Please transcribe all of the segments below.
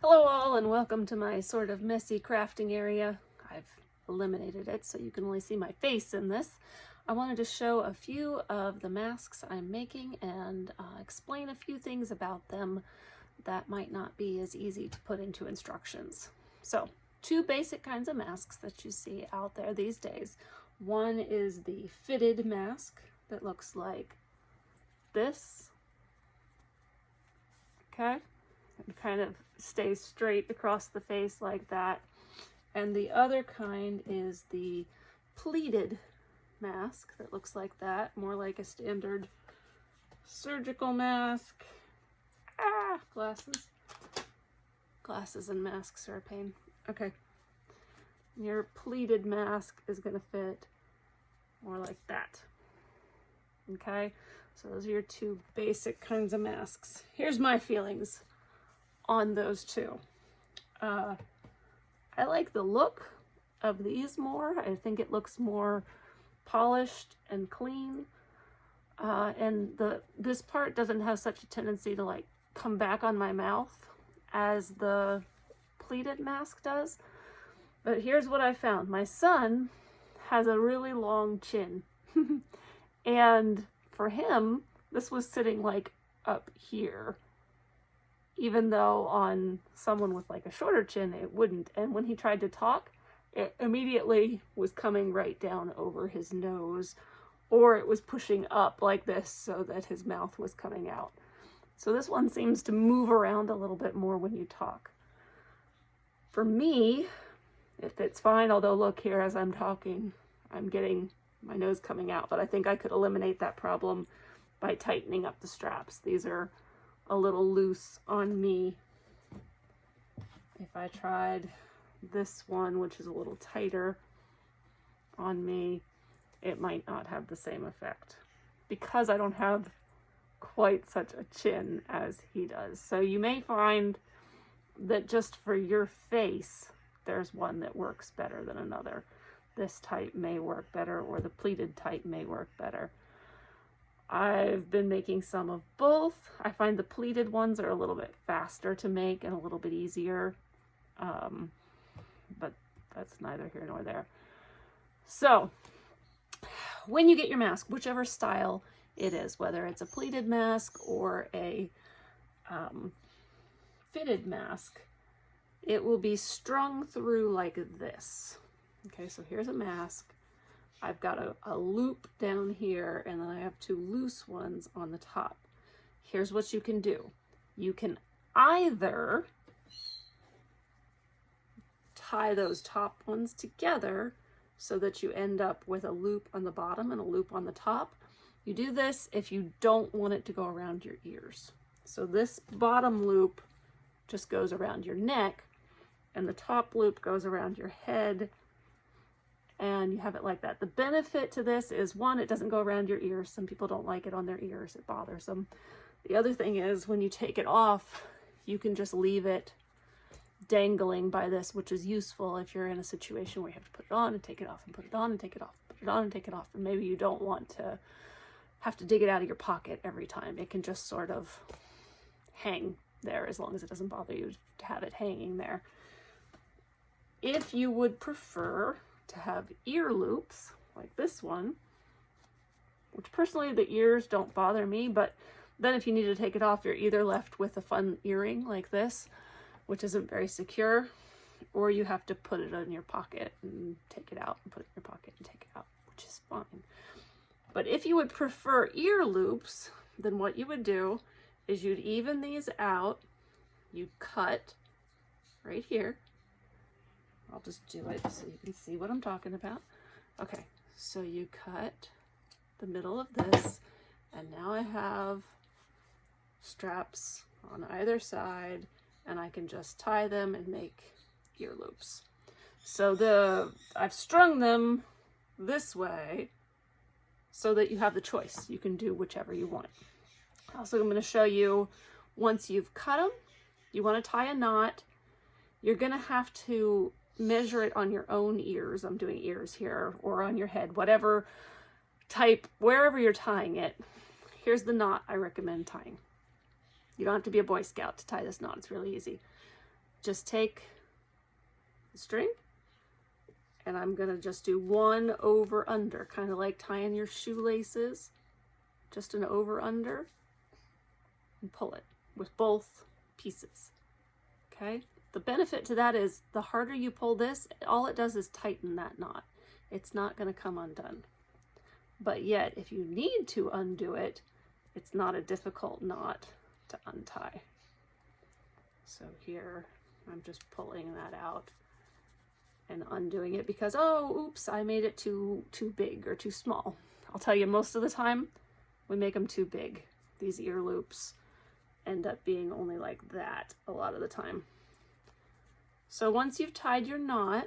Hello all and welcome to my sort of messy crafting area. I've eliminated it so you can only see my face in this. I wanted to show a few of the masks I'm making and explain a few things about them that might not be as easy to put into instructions. So, two basic kinds of masks that you see out there these days. One is the fitted mask that looks like this. Okay? It kind of stays straight across the face like that. And the other kind is the pleated mask that looks like that, more like a standard surgical mask. Glasses. Glasses and masks are a pain. Okay. Your pleated mask is going to fit more like that. Okay? So those are your two basic kinds of masks. Here's my feelings on those two. I like the look of these more. I think it looks more polished and clean. And this part doesn't have such a tendency to like come back on my mouth as the pleated mask does. But here's what I found. My son has a really long chin. And for him, this was sitting like up here, even though on someone with like a shorter chin, it wouldn't. And when he tried to talk, it immediately was coming right down over his nose, or it was pushing up like this so that his mouth was coming out. So this one seems to move around a little bit more when you talk. For me, it fits fine, although look here, as I'm talking, I'm getting my nose coming out, but I think I could eliminate that problem by tightening up the straps. These are a little loose on me. If I tried this one, which is a little tighter on me, it might not have the same effect because I don't have quite such a chin as he does. So you may find that just for your face, there's one that works better than another. This type may work better, or the pleated type may work better. I've been making some of both. I find the pleated ones are a little bit faster to make and a little bit easier, but that's neither here nor there. So when you get your mask, whichever style it is, whether it's a pleated mask or a fitted mask, it will be strung through like this. Okay, so here's a mask. I've got a loop down here, and then I have two loose ones on the top. Here's what you can do. You can either tie those top ones together so that you end up with a loop on the bottom and a loop on the top. You do this if you don't want it to go around your ears. So this bottom loop just goes around your neck, and the top loop goes around your head, and you have it like that. The benefit to this is, one, it doesn't go around your ears. Some people don't like it on their ears. It bothers them. The other thing is, when you take it off, you can just leave it dangling by this, which is useful if you're in a situation where you have to put it on and take it off and put it on and take it off, put it on and take it off. And maybe you don't want to have to dig it out of your pocket every time. It can just sort of hang there as long as it doesn't bother you to have it hanging there. If you would prefer to have ear loops like this one, which personally the ears don't bother me, but then if you need to take it off, you're either left with a fun earring like this, which isn't very secure, or you have to put it in your pocket and take it out and put it in your pocket and take it out, which is fine. But if you would prefer ear loops, then what you would do is you'd even these out. You'd cut right here. I'll just do it so you can see what I'm talking about. Okay, so you cut the middle of this, and now I have straps on either side, and I can just tie them and make ear loops. So I've strung them this way so that you have the choice. You can do whichever you want. Also, I'm going to show you, once you've cut them, you want to tie a knot. You're going to have to measure it on your own ears. I'm doing ears here, or on your head, whatever type, wherever you're tying it. Here's the knot I recommend tying. You don't have to be a Boy Scout to tie this knot. It's really easy. just take the string and I'm gonna just do one over under, kind of like tying your shoelaces, just an over under, and pull it with both pieces. Okay, the benefit to that is the harder you pull this, all it does is tighten that knot. It's not going to come undone. But yet, if you need to undo it, it's not a difficult knot to untie. So here, I'm just pulling that out and undoing it because, oh, oops, I made it too big or too small. I'll tell you, most of the time, we make them too big. These ear loops end up being only like that a lot of the time. So once you've tied your knot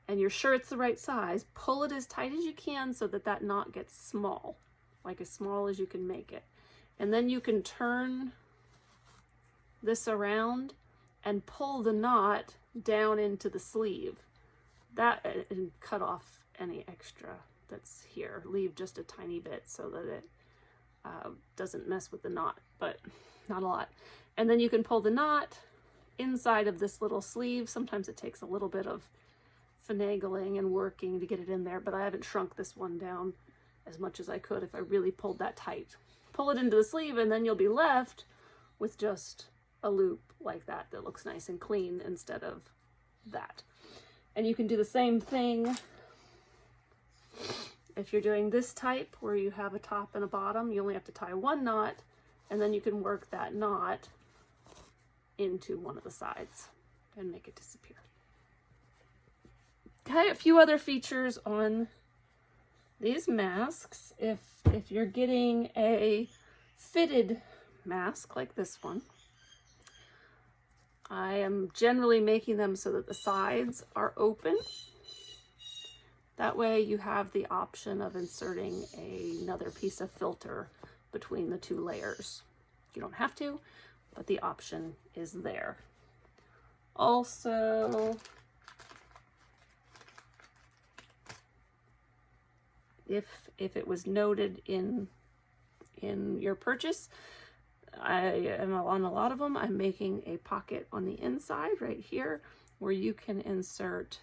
and you're sure it's the right size, pull it as tight as you can so that that knot gets small, like as small as you can make it. And then you can turn this around and pull the knot down into the sleeve. That, and cut off any extra that's here. Leave just a tiny bit so that it doesn't mess with the knot, but not a lot. And then you can pull the knot inside of this little sleeve. Sometimes it takes a little bit of finagling and working to get it in there, but I haven't shrunk this one down as much as I could if I really pulled that tight. Pull it into the sleeve and then you'll be left with just a loop like that that looks nice and clean instead of that. And you can do the same thing if you're doing this type where you have a top and a bottom. You only have to tie one knot and then you can work that knot into one of the sides and make it disappear. Okay, a few other features on these masks. If you're getting a fitted mask like this one, I am generally making them so that the sides are open. That way you have the option of inserting another piece of filter between the two layers. You don't have to, but the option is there. Also, if it was noted in your purchase, I am on a lot of them, I'm making a pocket on the inside right here where you can insert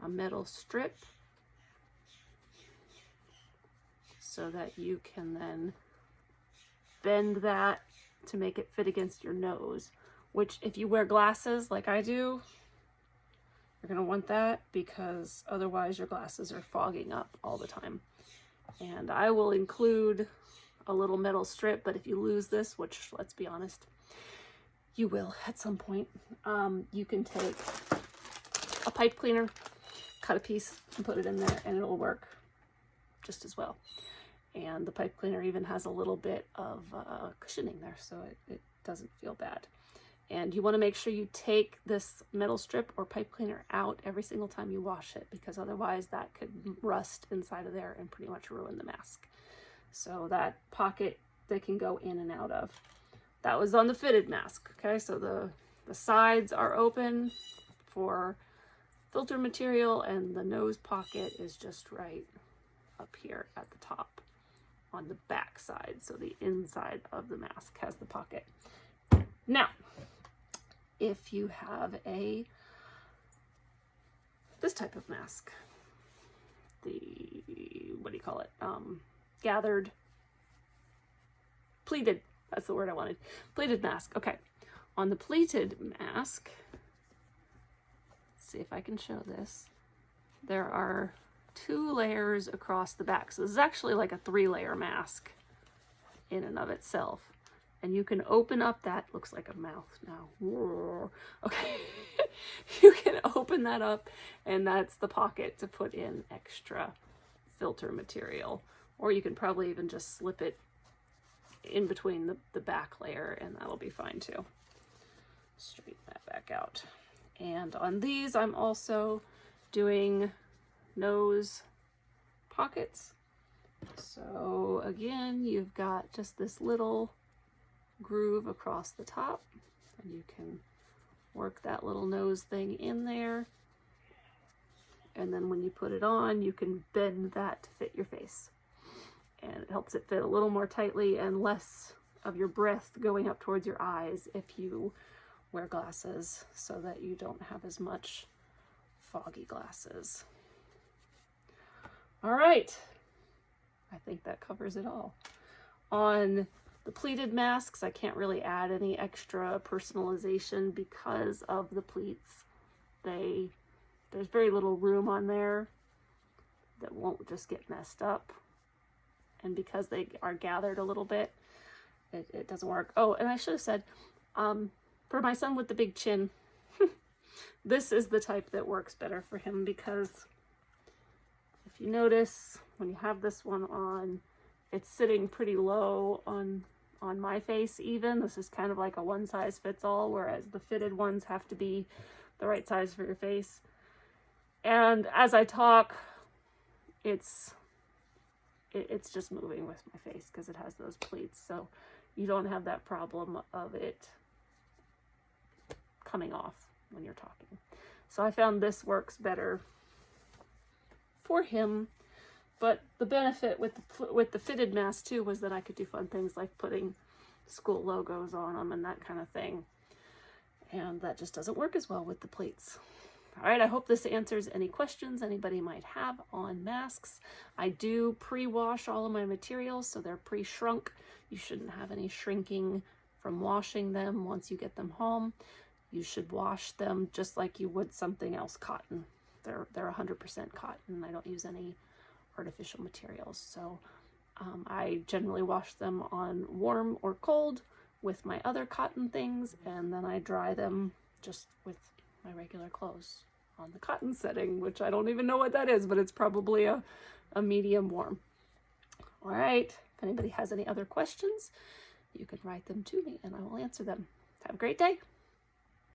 a metal strip so that you can then bend that to make it fit against your nose, which if you wear glasses like I do, you're going to want that because otherwise your glasses are fogging up all the time. And I will include a little metal strip, but if you lose this, which let's be honest, you will at some point, you can take a pipe cleaner, cut a piece and put it in there and it'll work just as well. And the pipe cleaner even has a little bit of cushioning there, so it doesn't feel bad. And you want to make sure you take this metal strip or pipe cleaner out every single time you wash it, because otherwise that could rust inside of there and pretty much ruin the mask. So that pocket they can go in and out of. That was on the fitted mask. Okay, so the sides are open for filter material and the nose pocket is just right up here at the top on the back side. So the inside of the mask has the pocket. Now, if you have this type of mask, what do you call it? Gathered, pleated, that's the word I wanted. Pleated mask. Okay. On the pleated mask, let's see if I can show this. There are 2 layers across the back. So this is actually like a 3-layer mask in and of itself. And you can open up that, looks like a mouth now. Whoa. Okay. You can open that up and that's the pocket to put in extra filter material. Or you can probably even just slip it in between the back layer and that'll be fine too. Straighten that back out. And on these, I'm also doing nose pockets. So again, you've got just this little groove across the top and you can work that little nose thing in there. And then when you put it on, you can bend that to fit your face. And it helps it fit a little more tightly and less your breath going up towards your eyes if you wear glasses, so that you don't have as much foggy glasses. All right, I think that covers it all. On the pleated masks, I can't really add any extra personalization because of the pleats. There's very little room on there that won't just get messed up. And because they are gathered a little bit, it doesn't work. Oh, and I should have said, for my son with the big chin, this is the type that works better for him, because if you notice, when you have this one on, it's sitting pretty low on my face even. This is kind of like a one size fits all, whereas the fitted ones have to be the right size for your face. And as I talk, it's just moving with my face because it has those pleats. So you don't have that problem of it coming off when you're talking. So I found this works better for him. But the benefit with the fitted mask too was that I could do fun things like putting school logos on them and that kind of thing. And that just doesn't work as well with the pleats. All right, I hope this answers any questions anybody might have on masks. I do pre-wash all of my materials, so they're pre-shrunk. You shouldn't have any shrinking from washing them once you get them home. You should wash them just like you would something else cotton. They're 100% cotton. I don't use any artificial materials. So I generally wash them on warm or cold with my other cotton things, and then I dry them just with my regular clothes on the cotton setting, which I don't even know what that is, but it's probably a medium warm. All right, if anybody has any other questions, you can write them to me and I will answer them. Have a great day.